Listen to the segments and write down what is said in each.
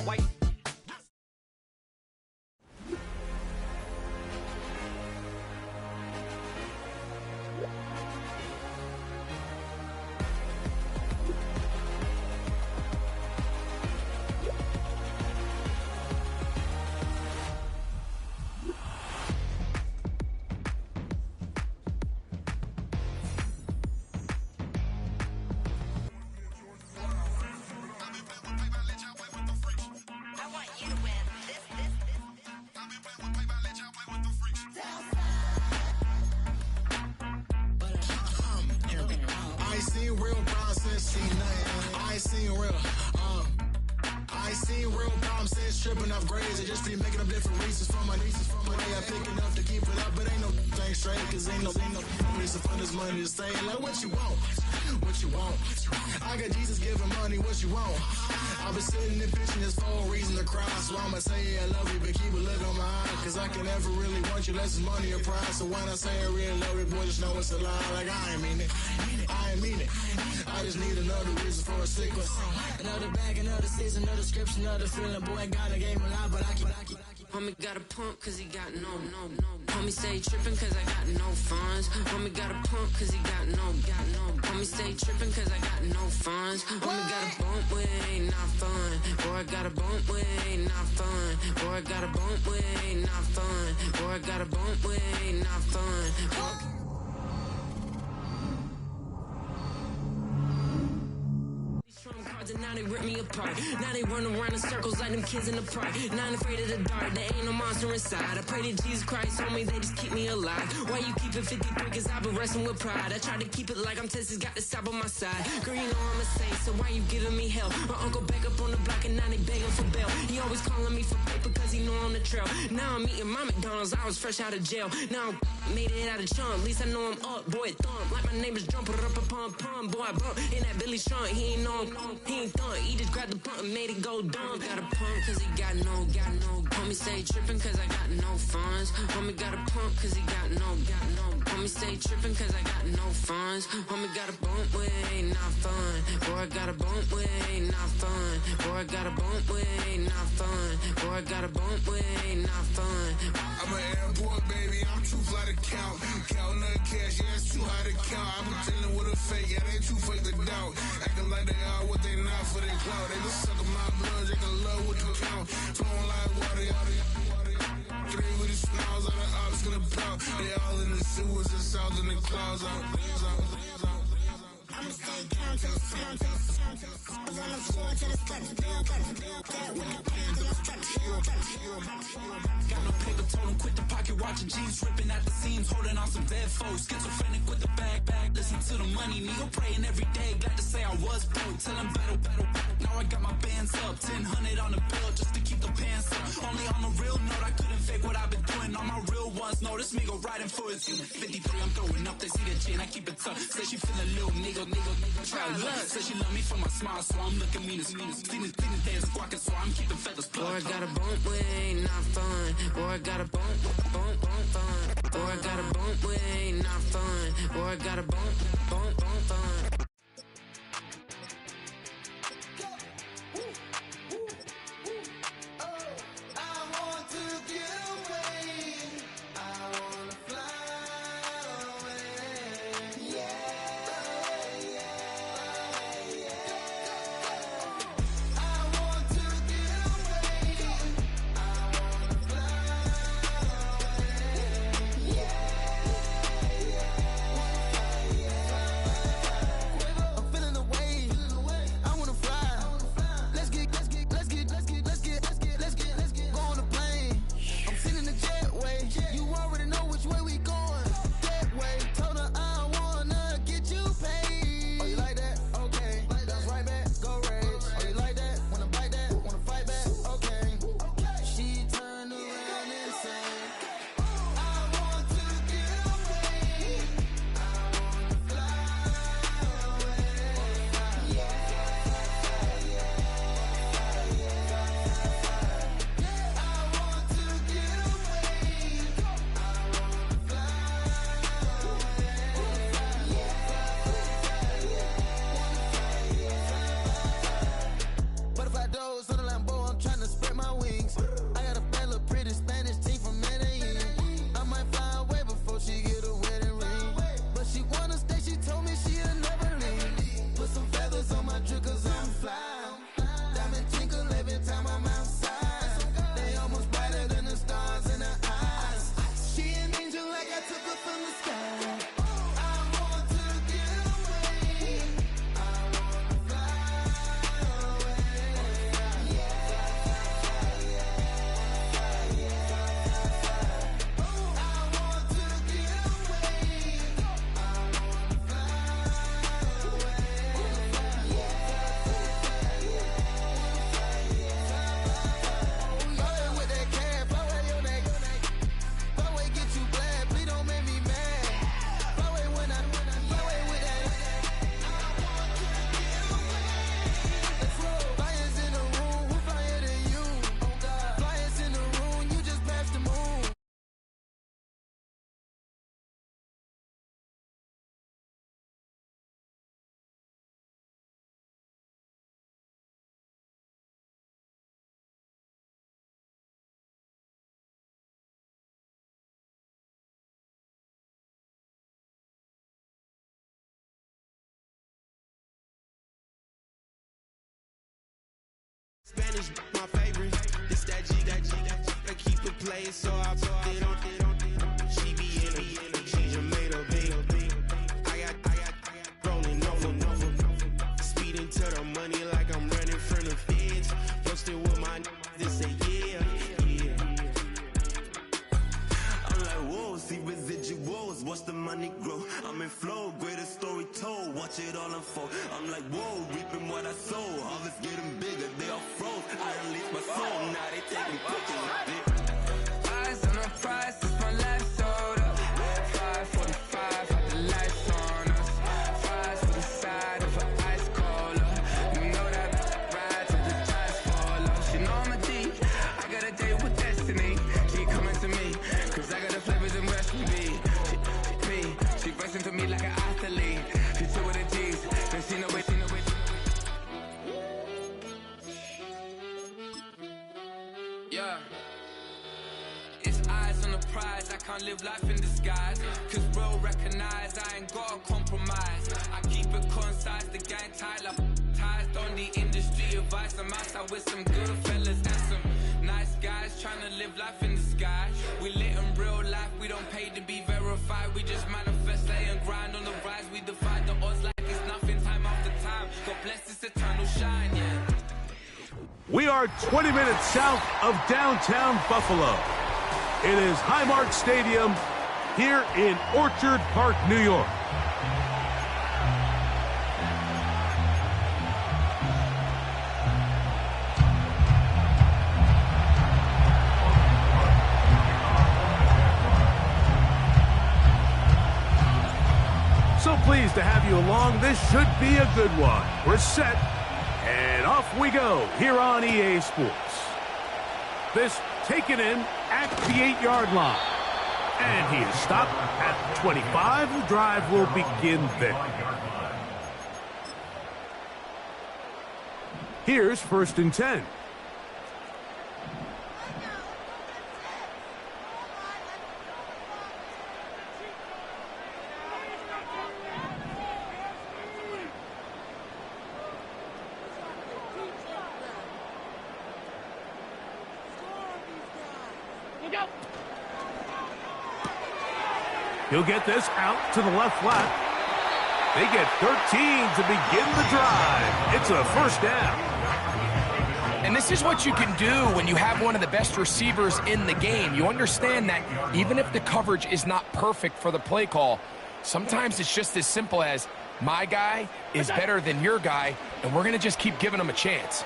Why? I ain't seen real problems since seen nothing. I ain't seen real, I ain't seen real problems since tripping off grades. I just be making up different reasons for my nieces. For my day, I pick enough to keep it up, but ain't no thing straight, cause ain't no reason for this money to stay. Like, what you want? What you want? I got Jesus giving money, what you want? I've been sitting and pitching this for a reason to cry. So I'ma say, yeah, I love you, but keep a look on my eye. Cause I can never really want you unless it's money or pride. So when I say I really love you, boy, just know it's a lie. Like, I ain't mean it. I ain't mean it. I just need another reason for a sequence. Another bag, another season, another description, another feeling. Boy, got a game a lot, but I keep. Homie got a pump cause he got no. Homie stay trippin' cause I got no funds. Homie got a pump cause he got no. Homie stay trippin' cause I got no funds. Homie got a bump with it ain't not fun. Boy, I got a bump with it ain't not fun. Boy, I got a bump with it ain't not fun. Boy, I got a bump with it ain't not fun. And now they rip me apart. Now they run around in circles like them kids in the park. Now I'm afraid of the dark, there ain't no monster inside. I pray to Jesus Christ, homie, they just keep me alive. Why you keep it 53? Cause I've been wrestling with pride. I try to keep it like I'm Texas, got the South on my side. Girl, you know I'm a saint, so why you giving me hell? My uncle back up on the block and now they begging for bail. He always calling me for paper cause he know I'm the trail. Now I'm eating my McDonald's, I was fresh out of jail. Now I made it out of chump, at least I know I'm up. Boy, thump, like my neighbors jump, up a pump. Boy, I bump in that Billy Strong, he ain't know he ain't thump. He just grabbed the pump and made it go dumb. Got a pump cause he got no. Homie stay trippin' cause I got no funds. Homie got a pump cause he got no. Homie stay trippin' cause I got no funds. Homie got a bump with it ain't not fun. Boy, I got a bump with it ain't not fun. Boy, I got a bump with it ain't not fun. Boy, I got a bump with it ain't not fun. I'm an airport baby, I'm too fly to count. Counting the cash, yeah, it's too high to count. I'm dealing with a fake, yeah, they too fake to doubt. Acting like they are what they not for their clout. They just suckin' my blood, they can love what you count. Flowing like water, three with the smiles, all the ops gonna plow. They all in the sewers and south in the clouds. I'ma stay down to the sound, on the floor to the steps, with the pants and the straps. Got no paper, told him quit the pocket watching jeans, ripping at the seams, holding on some dead foes. Schizophrenic with the bag, listen to the money, nigga praying every day. Glad to say I was broke, tell him battle. Now I got my bands up, 1000 on the bill just to keep the pants up. Only on a real note, I couldn't fake what I've been doing. All my real ones know this nigga riding for his unit. 53, I'm throwing up, they see the chain, I keep it tough. Say she feel a little nigga, try to look. Say she love me for my smile, so I'm looking meanest. Cleaning days, squawking, so I'm keeping feathers plugged. Boy, I got a bump with it ain't not fun. Boy, I got a bump fun. Boy, I got a bump with it ain't not fun. Boy, I got a bump fun. Butterfly doors on the Lambo, I'm tryna spread my wings. I got a bad little pretty Spanish team from Medellin. I might fly away before she get a wedding ring. But she wanna stay, she told me she'll never leave. Put some feathers on my drip cause I'm fly. Diamond twinkle every time I'm outside. They almost brighter than the stars in her eyes. She an angel like I took her from the sky. Spanish, my favorite. This that G. I keep it playing, so I put it on. She be in it. She just made a big. I got rolling over. Speeding to the money like I'm running from the feds. Posted with my they say yeah. I'm like, whoa, see residuals, watch the money grow. I'm in flow, greatest story told, watch it all unfold. I'm like, whoa, reaping what I sow. Harvest getting bigger, they all froze. I unleashed my soul, now they taking pictures. Eyes on the prize, it's my life sold up. 5:45, had the lights on us. Fries for the side of an ice cola. You know that ride till the tires fall off. She know I'm a D, I got a date with destiny. She coming to me, cause I got the flavors and recipe. She racing to me like an athlete. She chill with the G's, then she know it. Yeah. It's eyes on the prize, I can't live life in disguise. Cause bro recognize I ain't gotta compromise. I keep it concise, the gang tight like ties on the industry advice. I'm outside with some good fellas and some nice guys trying to live life in the sky. We lit in real life, we don't pay to be verified. We just manifest, lay and grind on the rise. We defy the odds like it's nothing, time after time. God bless this eternal shine, yeah. We are 20 minutes south of downtown Buffalo. It is Highmark Stadium here in Orchard Park, New York. So pleased to have you along. This should be a good one. We're set. And off we go here on EA Sports. This taken in at the 8-yard line. And he is stopped at 25. The drive will begin there. Here's 1st and 10. He'll get this out to the left flat. They get 13 to begin the drive. It's a 1st down. And this is what you can do when you have one of the best receivers in the game. You understand that even if the coverage is not perfect for the play call, sometimes it's just as simple as my guy is better than your guy, and we're going to just keep giving him a chance.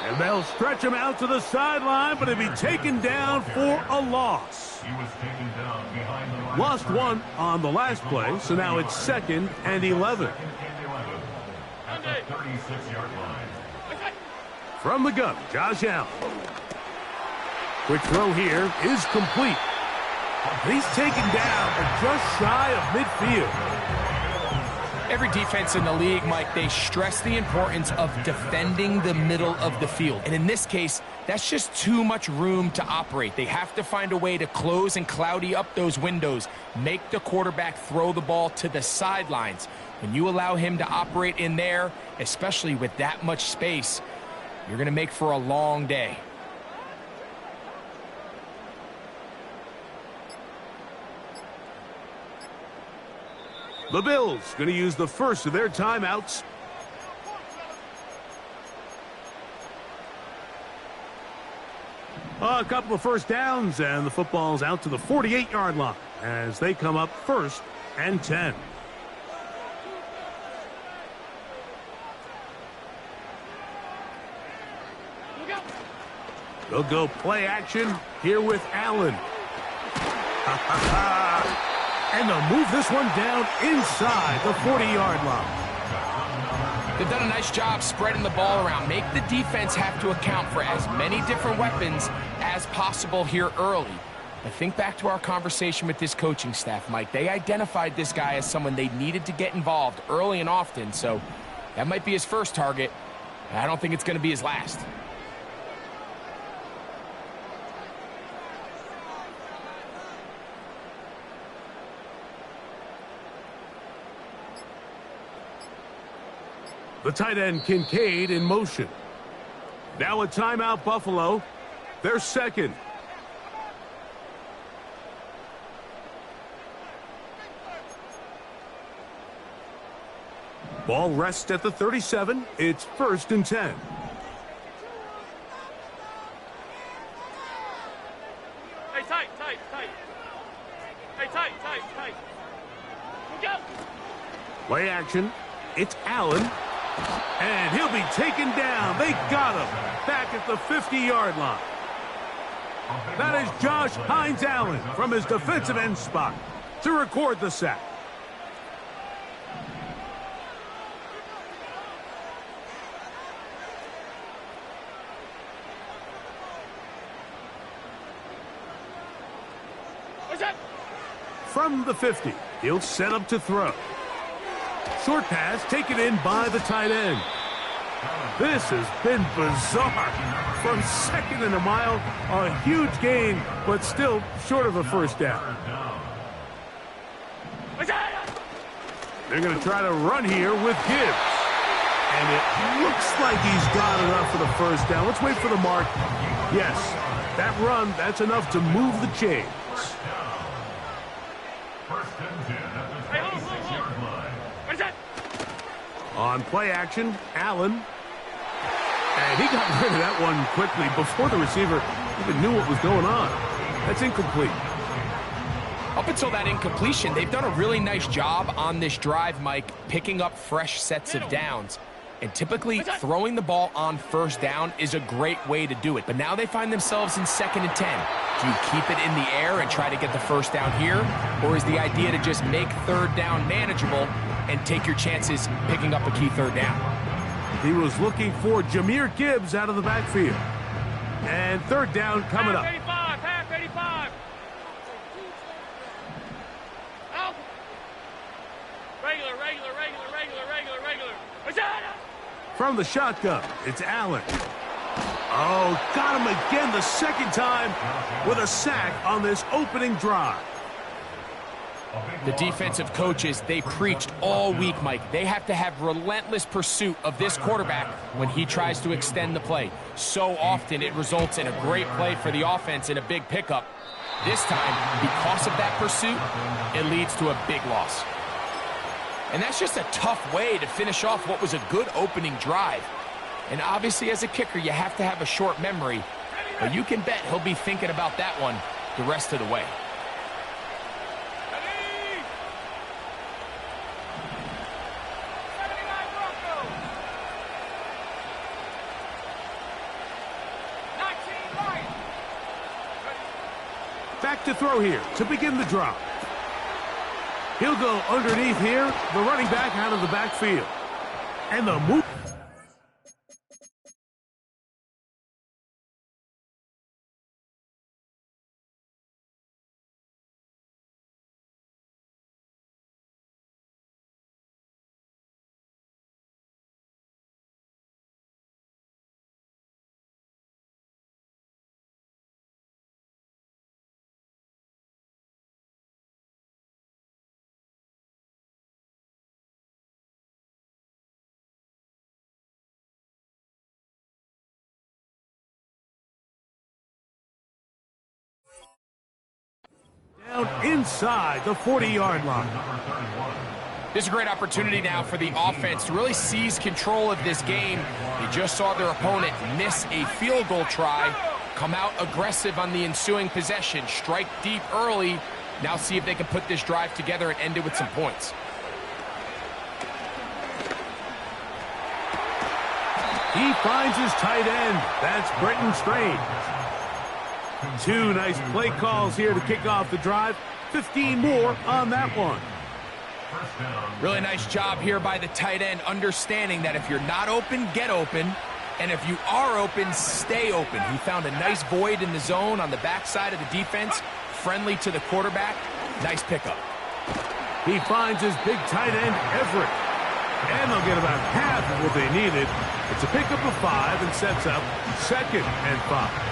And they'll stretch him out to the sideline, but he'll be taken down for a loss. He was taken down behind the line. Lost one on the last play, so now it's 2nd and 11. At the 36-yard line. From the gun, Josh Allen. Quick throw here is complete. He's taken down at just shy of midfield. Every defense in the league, Mike, they stress the importance of defending the middle of the field. And in this case, that's just too much room to operate. They have to find a way to close and cloudy up those windows, make the quarterback throw the ball to the sidelines. When you allow him to operate in there, especially with that much space, you're going to make for a long day. The Bills going to use the first of their timeouts. A couple of first downs, and the football's out to the 48-yard line as they come up 1st and 10. They'll go play action here with Allen. And they'll move this one down inside the 40-yard line. They've done a nice job spreading the ball around. Make the defense have to account for as many different weapons as possible here early. But think back to our conversation with this coaching staff, Mike. They identified this guy as someone they needed to get involved early and often, so that might be his first target. I don't think it's going to be his last. The tight end, Kincaid, in motion. Now a timeout, Buffalo. They're second. Ball rests at the 37. It's 1st and 10. Hey, tight. Hey, tight. Go. Play action. It's Allen. And he'll be taken down. They got him back at the 50-yard line. That is Josh Hines Allen from his defensive end spot to record the sack. From the 50, he'll set up to throw. Short pass taken in by the tight end. This has been bizarre. From 2nd and a mile, a huge gain, but still short of a first down. They're going to try to run here with Gibbs. And it looks like he's got enough for the first down. Let's wait for the mark. Yes, that run, that's enough to move the chains. On play action, Allen. And he got rid of that one quickly before the receiver even knew what was going on. That's incomplete. Up until that incompletion, they've done a really nice job on this drive, Mike, picking up fresh sets of downs. And typically, throwing the ball on first down is a great way to do it. But now they find themselves in 2nd and 10. Do you keep it in the air and try to get the first down here? Or is the idea to just make 3rd down manageable and take your chances picking up a key 3rd down? He was looking for Jahmyr Gibbs out of the backfield. And 3rd down coming up. Half 85. Out. Regular. From the shotgun, it's Allen. Oh, got him again the 2nd time with a sack on this opening drive. The defensive coaches, they preached all week, Mike. They have to have relentless pursuit of this quarterback when he tries to extend the play. So often it results in a great play for the offense and a big pickup. This time, because of that pursuit, it leads to a big loss. And that's just a tough way to finish off what was a good opening drive. And obviously, as a kicker, you have to have a short memory. But you can bet he'll be thinking about that one the rest of the way. Back to throw here to begin the drive. He'll go underneath here, the running back out of the backfield. And the move. inside the 40-yard line. This is a great opportunity now for the offense to really seize control of this game. They just saw their opponent miss a field goal try, come out aggressive on the ensuing possession, strike deep early. Now see if they can put this drive together and end it with some points. He finds his tight end. That's Brenton Strange. Two nice play calls here to kick off the drive. 15 more on that one. Really nice job here by the tight end, understanding that if you're not open, get open. And if you are open, stay open. He found a nice void in the zone on the backside of the defense, friendly to the quarterback. Nice pickup. He finds his big tight end, Everett. And they'll get about half of what they needed. It's a pickup of 5 and sets up 2nd and 5.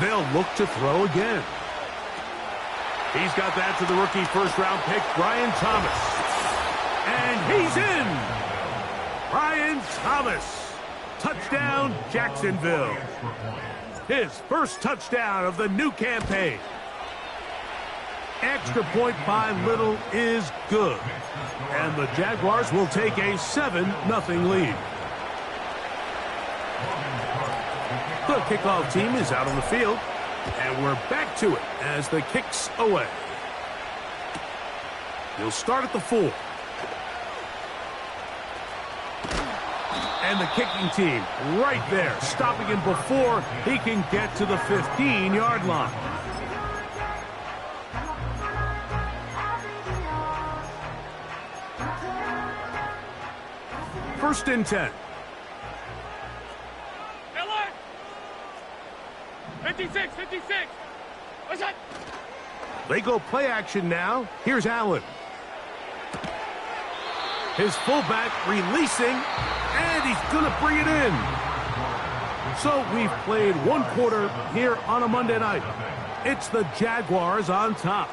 They'll look to throw again. He's got that to the rookie first-round pick, Brian Thomas. And he's in! Brian Thomas. Touchdown, Jacksonville. His first touchdown of the new campaign. Extra point by Little is good. And the Jaguars will take a 7-0 lead. The kickoff team is out on the field, and we're back to it as the kick's away. He'll start at the 4. And the kicking team right there, stopping him before he can get to the 15-yard line. First and 10. 56, 56. What's that? They go play action now. Here's Allen. His fullback releasing, and he's going to bring it in. So we've played one quarter here on a Monday night. It's the Jaguars on top.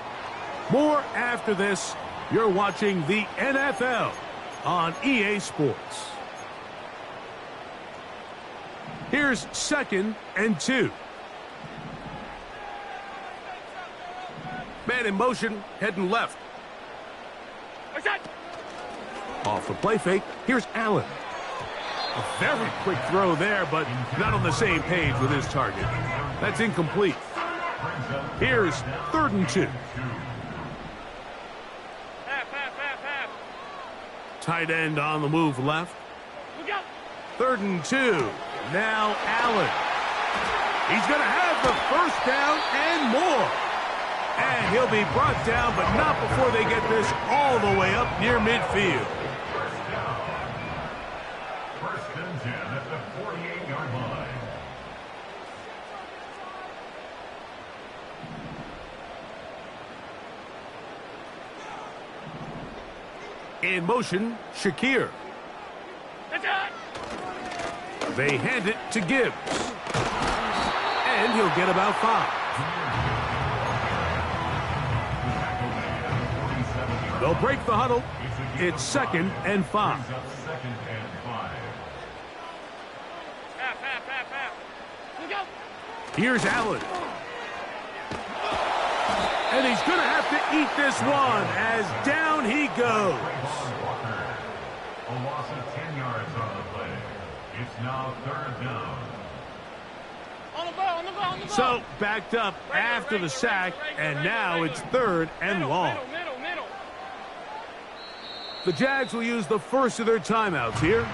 More after this. You're watching the NFL on EA Sports. Here's 2nd and 2. Man in motion, heading left. Off the play fake, here's Allen. A very quick throw there, but not on the same page with his target. That's incomplete. Here's 3rd and 2. Tight end on the move left. 3rd and 2. Now Allen. He's going to have the first down and more. And he'll be brought down, but not before they get this all the way up near midfield. First and 10 at the 48-yard line. In motion, Shakir. They hand it to Gibbs. And he'll get about 5. They'll break the huddle. It's 2nd and 5. Here's Allen. And he's going to have to eat this one as down he goes. A loss of 10 yards on the play. It's now 3rd down. On the ball, on the ball, on the ball. So backed up after the sack, and now it's 3rd and long. Middle. The Jags will use the first of their timeouts here.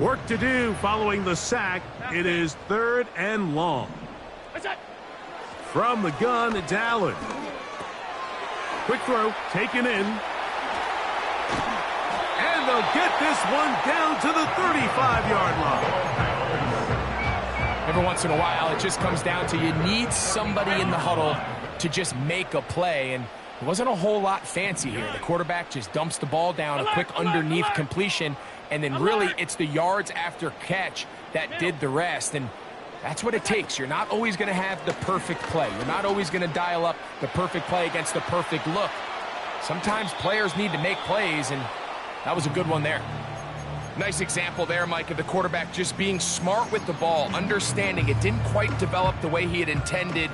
Work to do following the sack. It is 3rd and long. From the gun, it's Allen. Quick throw, taken in. And they'll get this one down to the 35-yard line. Every once in a while, it just comes down to you need somebody in the huddle to just make a play. And It wasn't a whole lot fancy here. The quarterback just dumps the ball down, a quick underneath completion, and then really it's the yards after catch that did the rest. And that's what it takes. You're not always going to have the perfect play. You're not always going to dial up the perfect play against the perfect look. Sometimes players need to make plays, and that was a good one there. Nice example there, Mike, of the quarterback just being smart with the ball, understanding it didn't quite develop the way he had intended.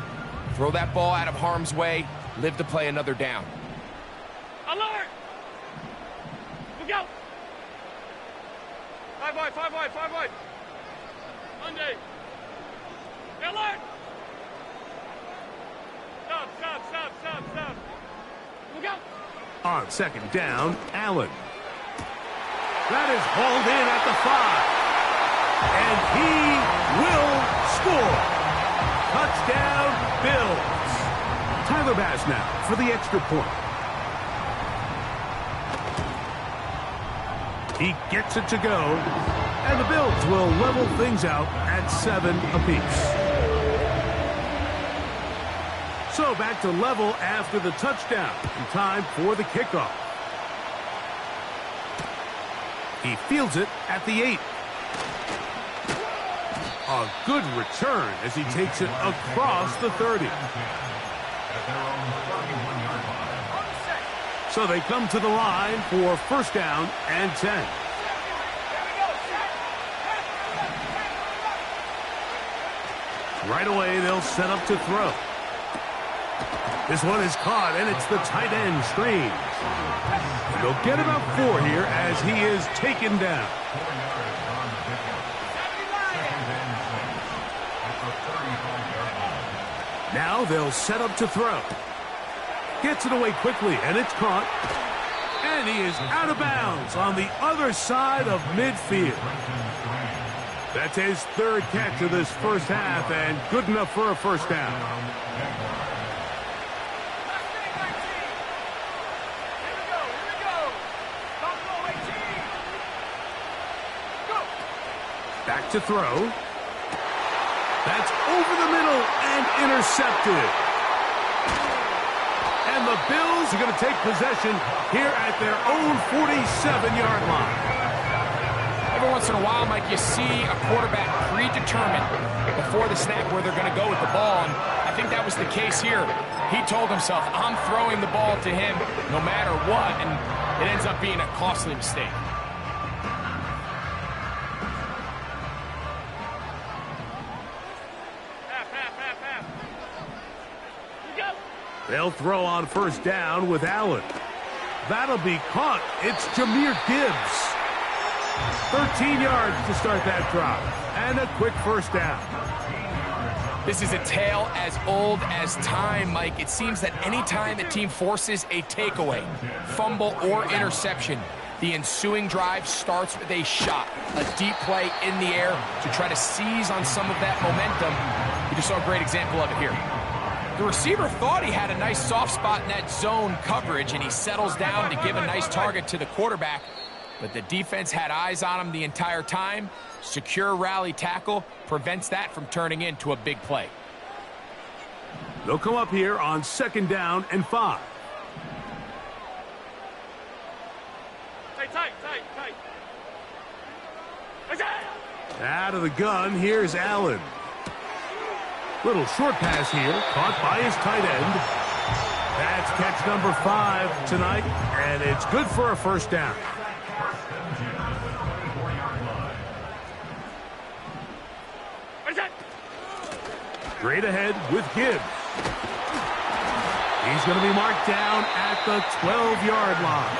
Throw that ball out of harm's way, live to play another down. Alert! Look out! 5 wide, 5 wide, 5 wide. Monday. Alert! Stop, stop, stop, stop, stop. Look out! On second down, Allen. That is hauled in at the 5. And he will score. Touchdown, Bills. Tyler Bass now for the extra point. He gets it to go. And the Bills will level things out at 7 apiece. So back to level after the touchdown. In time for the kickoff. He fields it at the 8. A good return as he takes it across the 30. So they come to the line for first down and 10. Right away, they'll set up to throw. This one is caught, and it's the tight end, Strange. And they'll get about 4 here as he is taken down. Now they'll set up to throw. Gets it away quickly, and it's caught. And he is out of bounds on the other side of midfield. That's his 3rd catch of this first half, and good enough for a first down. Back to throw. That's over the middle and intercepted. And the Bills are going to take possession here at their own 47-yard line. Every once in a while, Mike, you see a quarterback predetermined before the snap where they're going to go with the ball, and I think that was the case here. He told himself, I'm throwing the ball to him no matter what, and it ends up being a costly mistake. They'll throw on first down with Allen. That'll be caught. It's Jahmyr Gibbs. 13 yards to start that drive. And a quick first down. This is a tale as old as time, Mike. It seems that any time a team forces a takeaway, fumble, or interception, the ensuing drive starts with a shot, a deep play in the air to try to seize on some of that momentum. We just saw a great example of it here. The receiver thought he had a nice soft spot in that zone coverage, and he settles down to give a nice target to the quarterback. But the defense had eyes on him the entire time. Secure rally tackle prevents that from turning into a big play. They'll come up here on second down and 5. Tight. Out of the gun, here's Allen. Little short pass here, caught by his tight end. That's catch number 5 tonight, and it's good for a first down. Straight ahead with Gibbs. He's going to be marked down at the 12-yard line.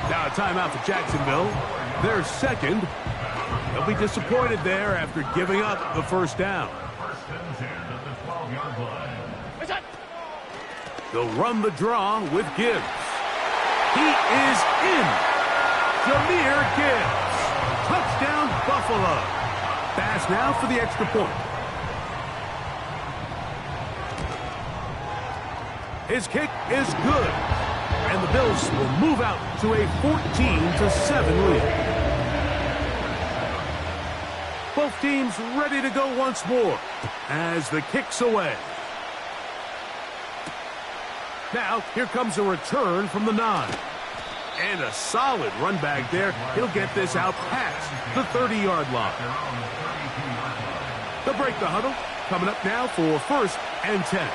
Now a timeout for Jacksonville. Their second. They'll be disappointed there after giving up the first down. They'll run the draw with Gibbs. He is in. Jahmyr Gibbs. Touchdown, Buffalo. Bass now for the extra point. His kick is good. And the Bills will move out to a 14-7 lead. Both teams ready to go once more as the kick's away. Now, here comes a return from the 9. And a solid run back there. He'll get this out past the 30-yard line. They'll break the huddle. Coming up now for 1st and 10.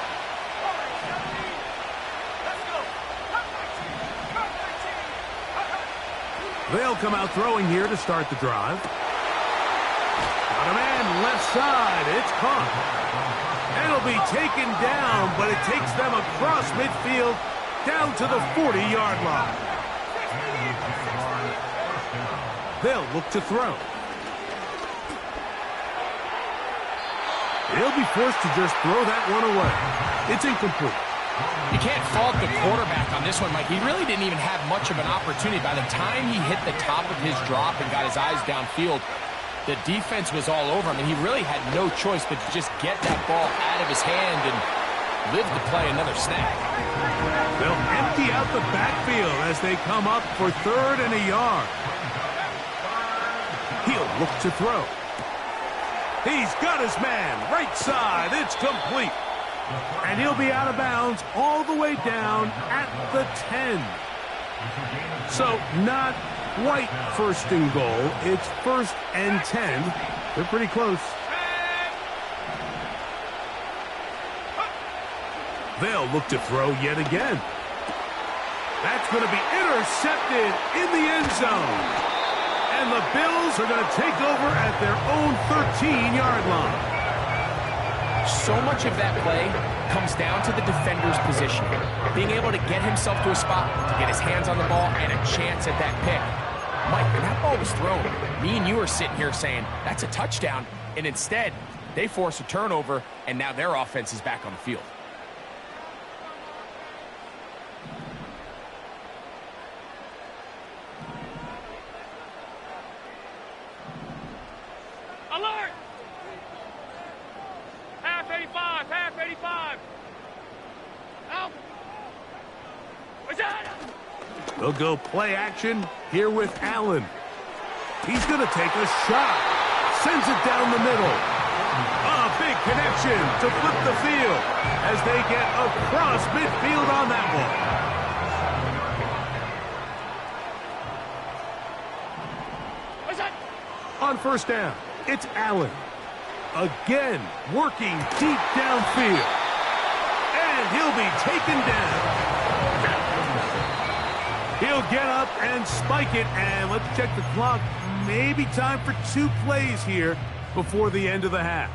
They'll come out throwing here to start the drive. Got a man left side. It's caught. It'll be taken down, but it takes them across midfield down to the 40-yard line. They'll look to throw. He'll be forced to just throw that one away. It's incomplete. You can't fault the quarterback on this one, Mike. He really didn't even have much of an opportunity. By the time he hit the top of his drop and got his eyes downfield, the defense was all over him, and he really had no choice but to just get that ball out of his hand and live to play another snap. They'll empty out the backfield as they come up for 3rd and a yard. He'll look to throw. He's got his man, right side. It's complete. And he'll be out of bounds all the way down at the 10. So not quite 1st and goal. It's 1st and 10. They're pretty close. They'll look to throw yet again. That's going to be intercepted in the end zone. And the Bills are going to take over at their own 13-yard line. So much of that play comes down to the defender's position. Being able to get himself to a spot, to get his hands on the ball, and a chance at that pick. Mike, when that ball was thrown, me and you are sitting here saying, that's a touchdown. And instead, they force a turnover, and now their offense is back on the field. Alert! Half 85, half 85. Out. What's that? They'll go play action here with Allen. He's going to take a shot. Sends it down the middle. A big connection to flip the field as they get across midfield on that one. What's that? On 1st down, it's Allen. Again, working deep downfield. And he'll be taken down. He'll get up and spike it, and let's check the clock. Maybe time for 2 plays here before the end of the half.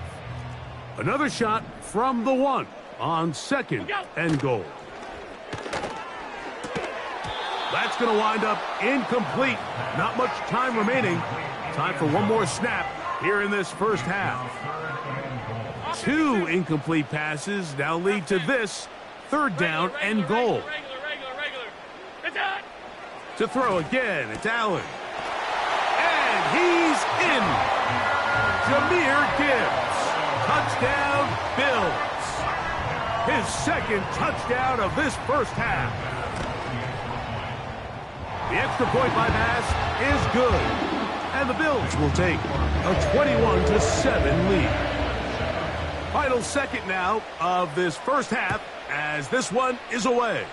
Another shot from the 1 on 2nd and goal. That's going to wind up incomplete. Not much time remaining. Time for one more snap here in this first half. 2 incomplete passes now lead to this 3rd down and goal. To throw again, it's Allen. And he's in. Jahmyr Gibbs. Touchdown, Bills. His 2nd touchdown of this first half. The extra point by pass is good. And the Bills will take a 21-7 lead. Final 2nd now of this first half as this one is away.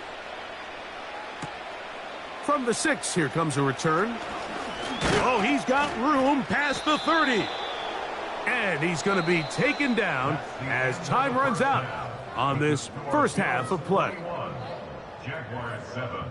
From the 6, here comes a return. Oh, he's got room past the 30. And he's going to be taken down as time runs out on this first half of play. Jaguars 7.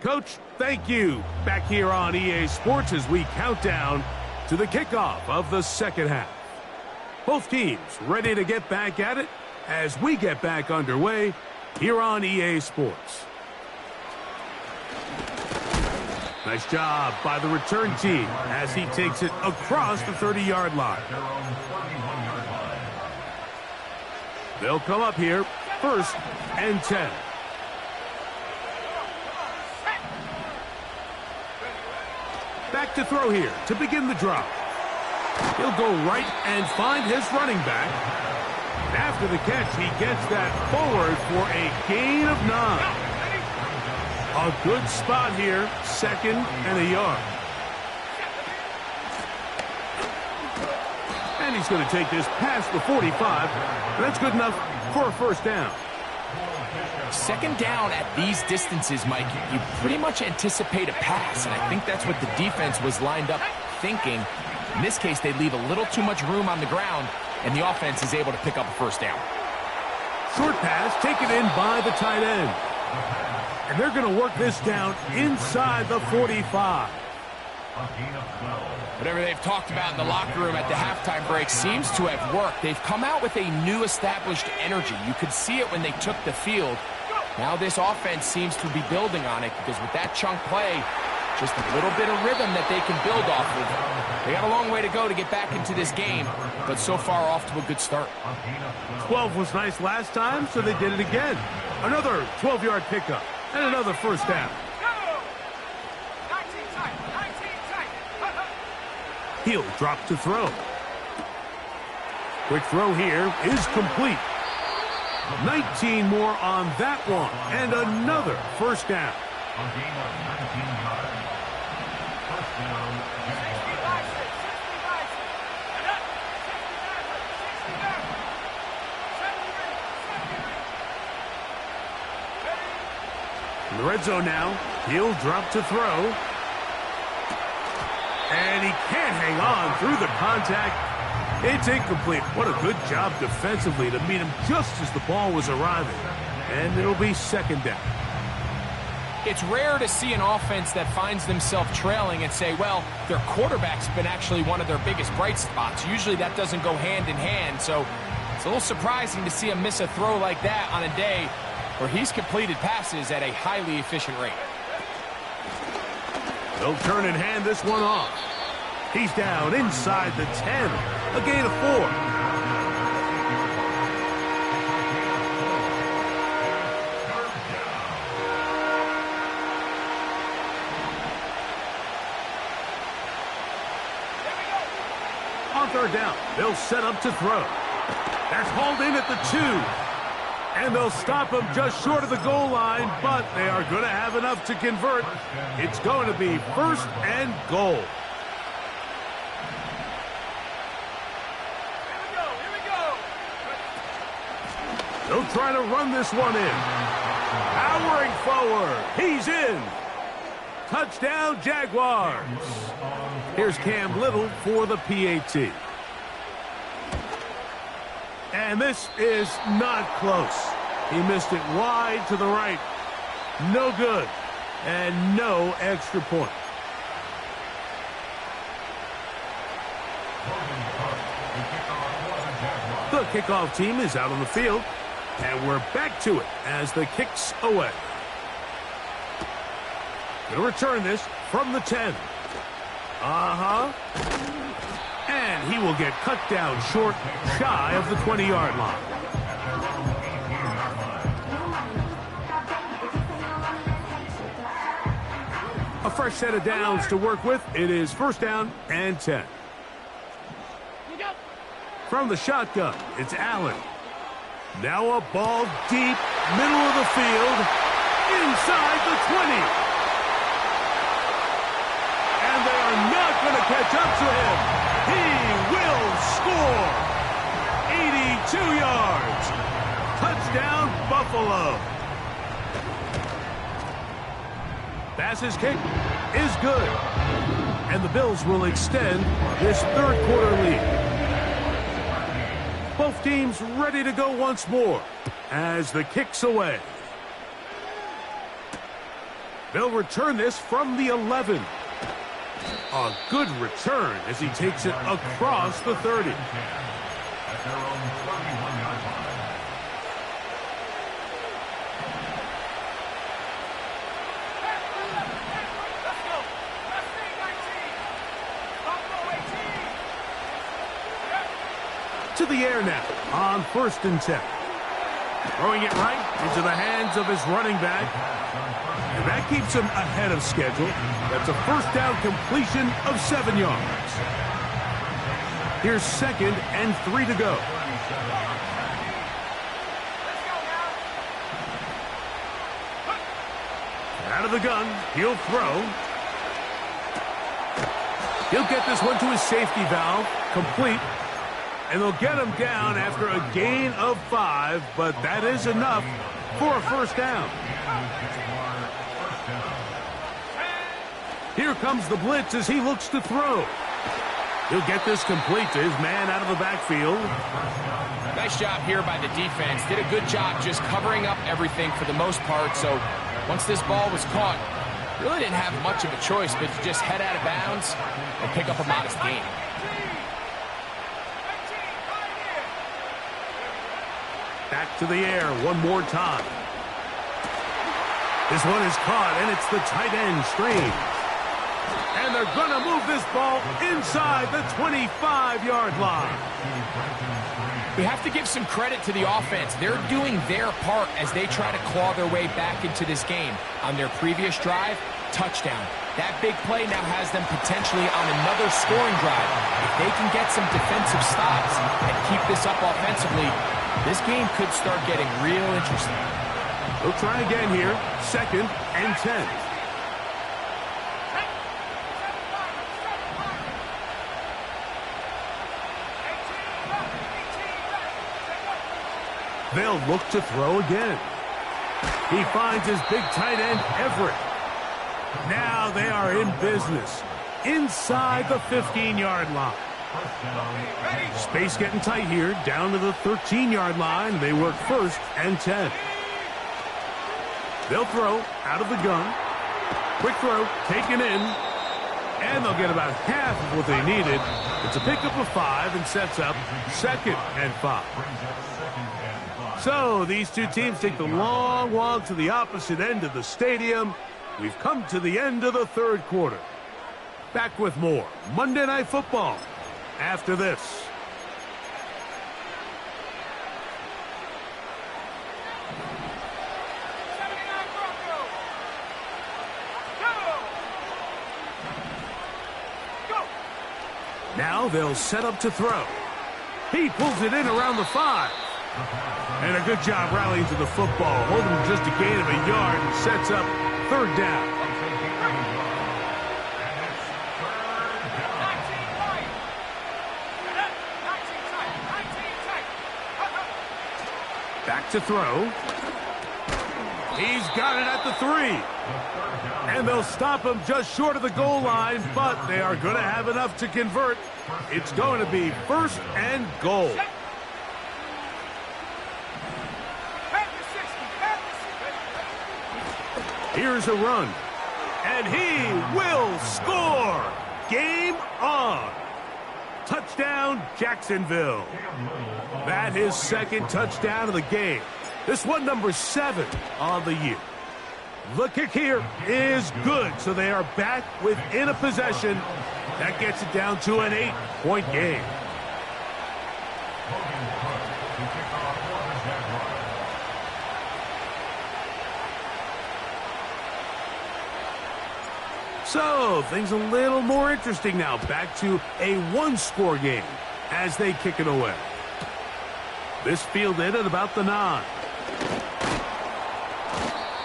Coach, thank you. Back here on EA Sports as we count down to the kickoff of the 2nd half. Both teams ready to get back at it as we get back underway here on EA Sports. Nice job by the return team as he takes it across the 30-yard line. They'll come up here 1st and 10. Back to throw here to begin the drop. He'll go right and find his running back. And after the catch, he gets that forward for a gain of 9. A good spot here, 2nd and a yard. And he's going to take this past the 45. And that's good enough for a first down. 2nd down at these distances, Mike, you pretty much anticipate a pass, and I think that's what the defense was lined up thinking. In this case, they leave a little too much room on the ground, and the offense is able to pick up a first down. Short pass taken in by the tight end. And they're going to work this down inside the 45. Whatever they've talked about in the locker room at the halftime break seems to have worked. They've come out with a new established energy. You could see it when they took the field. Now this offense seems to be building on it because with that chunk play, just a little bit of rhythm that they can build off of. They got a long way to go to get back into this game, but so far off to a good start. 12 was nice last time, so they did it again. Another 12-yard pickup and another first down. He'll drop to throw. Quick throw here is complete. 19 more on that one, and another first down. A gain of 19 yards. First down, in the red zone now, he'll drop to throw. And he can't hang on through the contact. It's incomplete. What a good job defensively to meet him just as the ball was arriving. And it'll be 2nd down. It's rare to see an offense that finds themselves trailing and say, well, their quarterback's been actually one of their biggest bright spots. Usually that doesn't go hand in hand, so it's a little surprising to see him miss a throw like that on a day where he's completed passes at a highly efficient rate. They'll turn and hand this one off. He's down inside the 10. A gain of 4. On 3rd down, they'll set up to throw. That's hauled in at the 2. And they'll stop him just short of the goal line, but they are going to have enough to convert. It's going to be 1st and goal. Here we go. They'll try to run this one in. Powering forward. He's in. Touchdown, Jaguars. Here's Cam Little for the PAT. And this is not close. He missed it wide to the right. No good. And no extra point. The kickoff team is out on the field. And we're back to it as the kick's away. Gonna return this from the 10. And he will get cut down short, shy of the 20-yard line. A fresh set of downs to work with. It is 1st down and 10. From the shotgun, it's Allen. Now a ball deep, middle of the field, inside the 20. And they are not going to catch up to him. He will score. 82 yards. Touchdown, Buffalo. Pass's kick is good. And the Bills will extend this 3rd quarter lead. Both teams ready to go once more as the kick's away. They'll return this from the 11. A good return as he takes it across the 30. To the air now on 1st and 10. Throwing it right into the hands of his running back. And that keeps him ahead of schedule. That's a 1st down completion of 7 yards. Here's 2nd and 3 to go. Out of the gun, he'll throw. He'll get this one to his safety valve, complete. And they'll get him down after a gain of 5, but that is enough for a first down. Here comes the blitz as he looks to throw. He'll get this complete to his man out of the backfield. Nice job here by the defense. Did a good job just covering up everything for the most part. So once this ball was caught, really didn't have much of a choice but to just head out of bounds and pick up a modest gain. Back to the air one more time. This one is caught, and it's the tight end, Strange. And they're going to move this ball inside the 25-yard line. We have to give some credit to the offense. They're doing their part as they try to claw their way back into this game. On their previous drive, touchdown. That big play now has them potentially on another scoring drive. If they can get some defensive stops and keep this up offensively, this game could start getting real interesting. They'll try again here. 2nd and 10. They'll look to throw again. He finds his big tight end, Everett. Now they are in business inside the 15-yard line. Space getting tight here, down to the 13-yard line. They work 1st and 10. They'll throw out of the gun. Quick throw, taken in. And they'll get about half of what they needed. It's a pickup of 5 and sets up 2nd and 5. So these two teams take the long walk to the opposite end of the stadium. We've come to the end of the 3rd quarter. Back with more Monday Night Football after this. Now they'll set up to throw. He pulls it in around the 5. And a good job rallying to the football, holding just a gain of a yard and sets up 3rd down. Back to throw. He's got it at the 3. And they'll stop him just short of the goal line, but they are going to have enough to convert. It's going to be 1st and goal. Here's a run, and he will score. Game on. Touchdown, Jacksonville. That is 2nd touchdown of the game. This one number 7 on the year. The kick here is good, so they are back within a possession. That gets it down to an 8-point game. So, things a little more interesting now. Back to a 1-score game as they kick it away. This fielded at about the 9.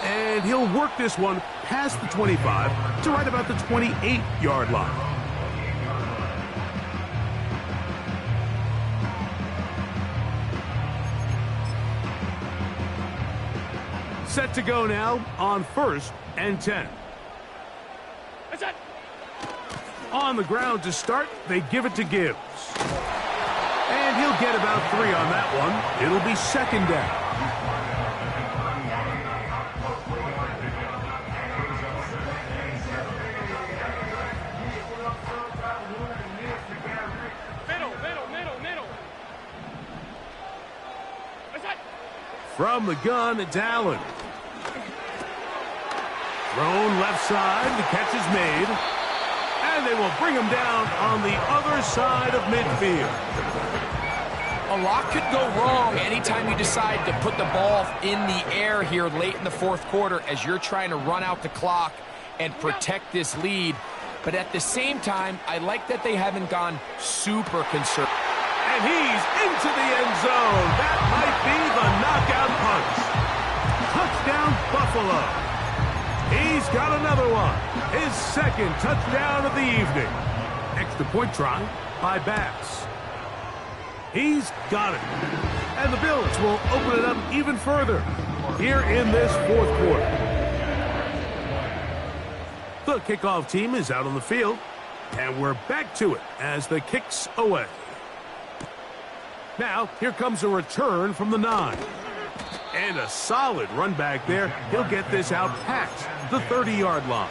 And he'll work this one past the 25 to right about the 28-yard line. Set to go now on 1st and 10. On the ground to start, they give it to Gibbs. And he'll get about 3 on that one. It'll be 2nd down. Middle. From the gun, it's Allen. Thrown left side, the catch is made. And they will bring him down on the other side of midfield. A lot could go wrong anytime you decide to put the ball in the air here late in the 4th quarter as you're trying to run out the clock and protect this lead. But at the same time, I like that they haven't gone super conservative. And he's into the end zone. That might be the knockout punch. Touchdown, Buffalo. He's got another one. His second touchdown of the evening. Extra point try by Bass. He's got it. And the Bills will open it up even further here in this fourth quarter. The kickoff team is out on the field, and we're back to it as the kick's away. Now, here comes a return from the 9. And a solid run back there. He'll get this out past the 30-yard line.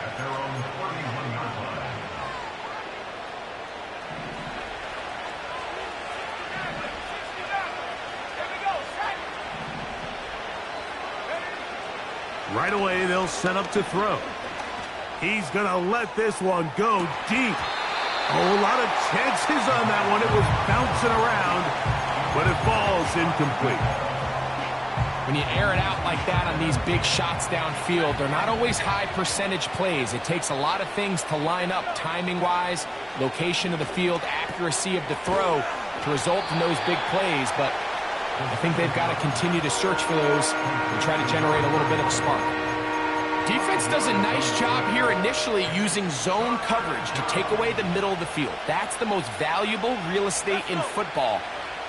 Right away, they'll set up to throw. He's going to let this one go deep. Oh, a lot of chances on that one. It was bouncing around, but it falls incomplete. When you air it out like that on these big shots downfield, they're not always high percentage plays. It takes a lot of things to line up timing-wise, location of the field, accuracy of the throw to result in those big plays, but I think they've got to continue to search for those and try to generate a little bit of a spark. Defense does a nice job here initially using zone coverage to take away the middle of the field. That's the most valuable real estate in football.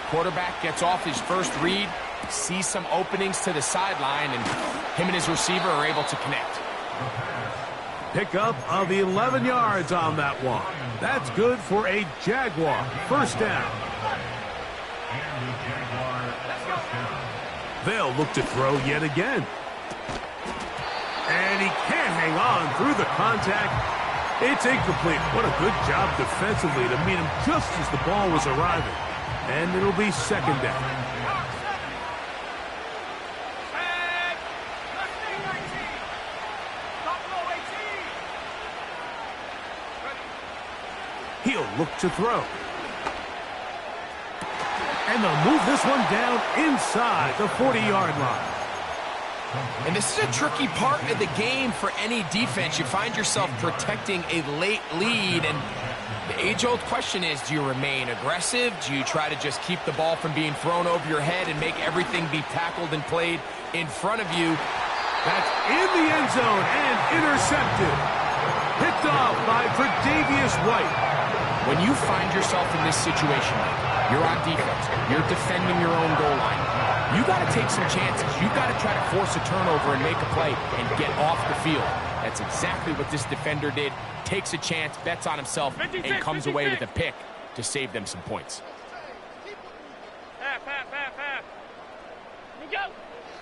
Quarterback gets off his first read, sees some openings to the sideline, and him and his receiver are able to connect. Pickup of 11 yards on that one. That's good for a Jaguar first down. They'll look to throw yet again. And he can't hang on through the contact. It's incomplete. What a good job defensively to meet him just as the ball was arriving. And it'll be second down. He'll look to throw. And they'll move this one down inside the 40-yard line. And this is a tricky part of the game for any defense. You find yourself protecting a late lead, and the age-old question is, do you remain aggressive? Do you try to just keep the ball from being thrown over your head and make everything be tackled and played in front of you? That's in the end zone and intercepted. Picked off by Tre'Davious White. When you find yourself in this situation, you're on defense, you're defending your own goal line, you got to take some chances. You got to try to force a turnover and make a play and get off the field. That's exactly what this defender did. Takes a chance, bets on himself, and comes away with a pick to save them some points. Half. Go.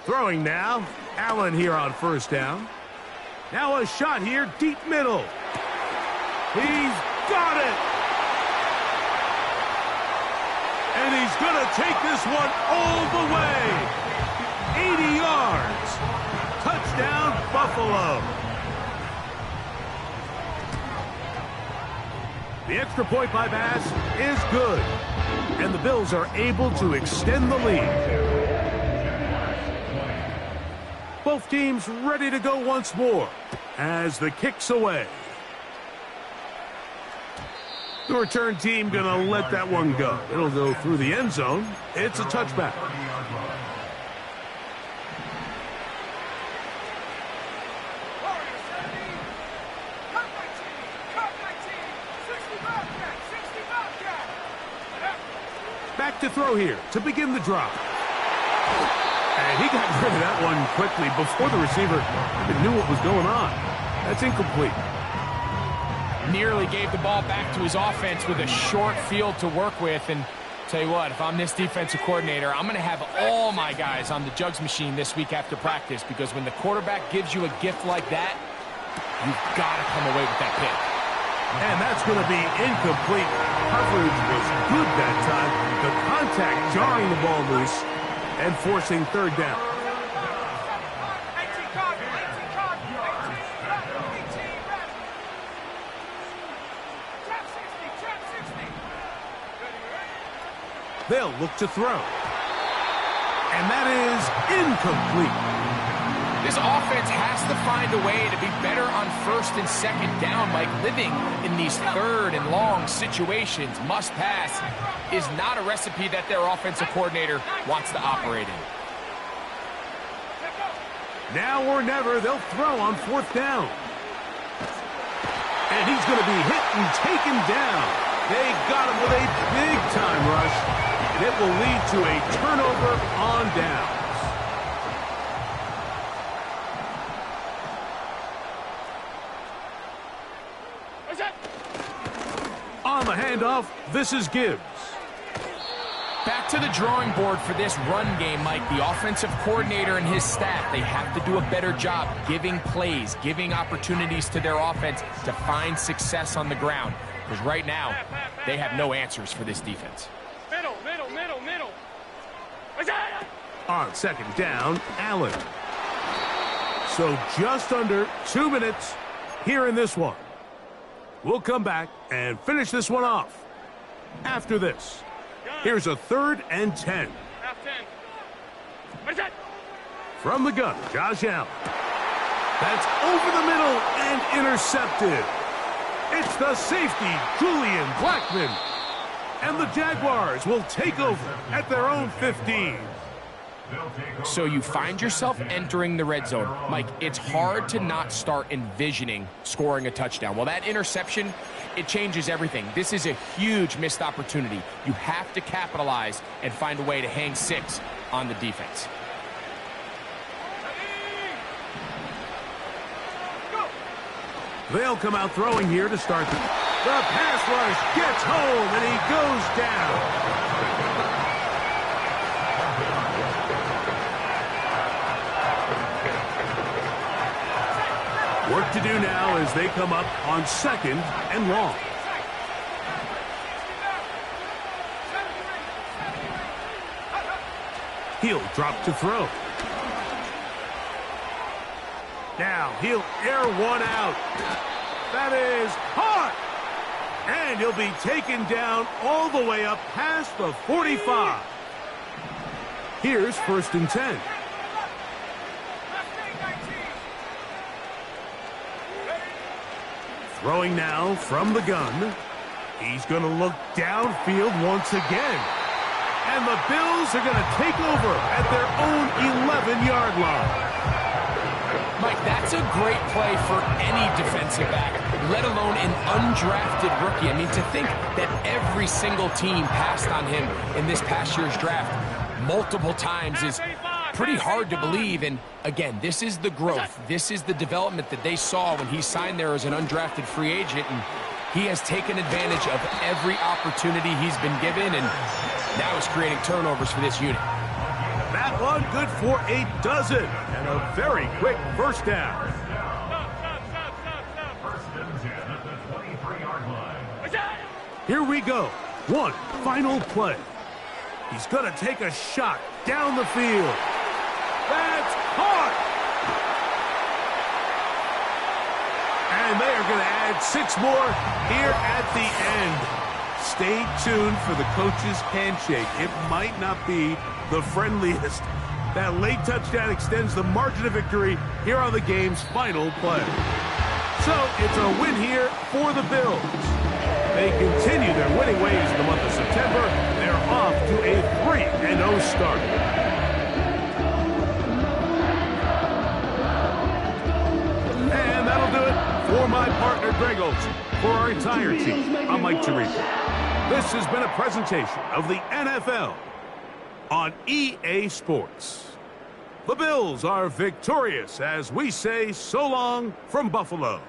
Throwing now. Allen here on first down. Now a shot here, deep middle. He's got it. And he's going to take this one all the way. 80 yards. Touchdown, Buffalo. The extra point by Bass is good. And the Bills are able to extend the lead. Both teams ready to go once more as the kick's away. The return team going to let that one go. It'll go through the end zone. It's a touchback. Back to throw here to begin the drive. And he got rid of that one quickly before the receiver even knew what was going on. That's incomplete. Nearly gave the ball back to his offense with a short field to work with. And tell you what, if I'm this defensive coordinator, I'm going to have all my guys on the jugs machine this week after practice, because when the quarterback gives you a gift like that, you've got to come away with that pick. And that's going to be incomplete. Coverage was good that time. The contact jarring the ball loose and forcing third down. They'll look to throw. And that is incomplete. This offense has to find a way to be better on first and second down. Like, living in these third and long situations, must pass, is not a recipe that their offensive coordinator wants to operate in. Now or never, they'll throw on 4th down. And he's going to be hit and taken down. They got him with a big-time rush, and it will lead to a turnover on downs. On the handoff, this is Gibbs. Back to the drawing board for this run game, Mike. The offensive coordinator and his staff, they have to do a better job giving plays, giving opportunities to their offense to find success on the ground. Because right now, they have no answers for this defense. Middle. On 2nd down, Allen. So just under 2 minutes here in this one. We'll come back and finish this one off after this. Here's a 3rd and 10. Half 10. What is that? From the gun, Josh Allen. That's over the middle and intercepted. It's the safety, Julian Blackmon. And the Jaguars will take over at their own 15. So you find yourself entering the red zone. Mike, it's hard to not start envisioning scoring a touchdown. Well, that interception, it changes everything. This is a huge missed opportunity. You have to capitalize and find a way to hang 6 on the defense. They'll come out throwing here to start the pass rush gets home, and he goes down. Work to do now as they come up on 2nd and long. He'll drop to throw. Now he'll air one out. That is hot. And he'll be taken down all the way up past the 45. Here's 1st and 10. Throwing now from the gun. He's going to look downfield once again. And the Bills are going to take over at their own 11-yard line. Mike, that's a great play for any defensive back, let alone an undrafted rookie. I mean, to think that every single team passed on him in this past year's draft multiple times is pretty hard to believe. And again, this is the growth. This is the development that they saw when he signed there as an undrafted free agent. And he has taken advantage of every opportunity he's been given, and now he's creating turnovers for this unit. That one good for a dozen, and a very quick 1st down. First and 10 at the 23-yard line. Here we go. One final play. He's going to take a shot down the field. That's caught. And they are going to add 6 more here at the end. Stay tuned for the coach's handshake. It might not be the friendliest. That late touchdown extends the margin of victory here on the game's final play. So it's a win here for the Bills. They continue their winning ways in the month of September. They're off to a 3-0 start. And that'll do it for my partner, Greg Olson. For our entire team, I'm Mike Tirico. This has been a presentation of the NFL on EA Sports. The Bills are victorious as we say so long from Buffalo.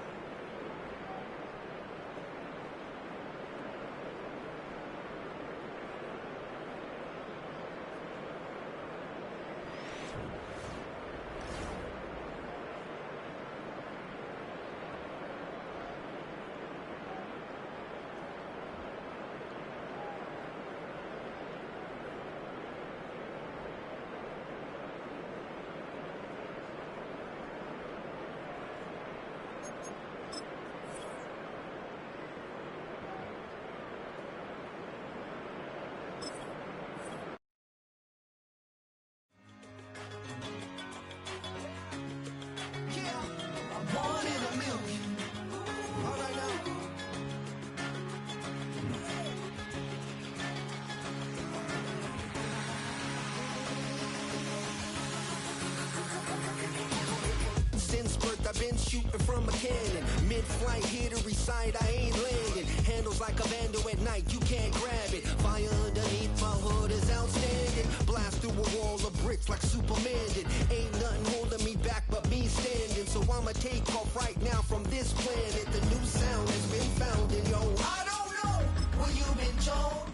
been shooting from a cannon. Mid-flight, here to recite, I ain't landing. Handles like a vandal at night, you can't grab it. Fire underneath my hood is outstanding. Blast through a wall of bricks like Superman did. Ain't nothing holding me back but me standing. So I'ma take off right now from this planet. The new sound has been found in yo. I don't know where you've been told.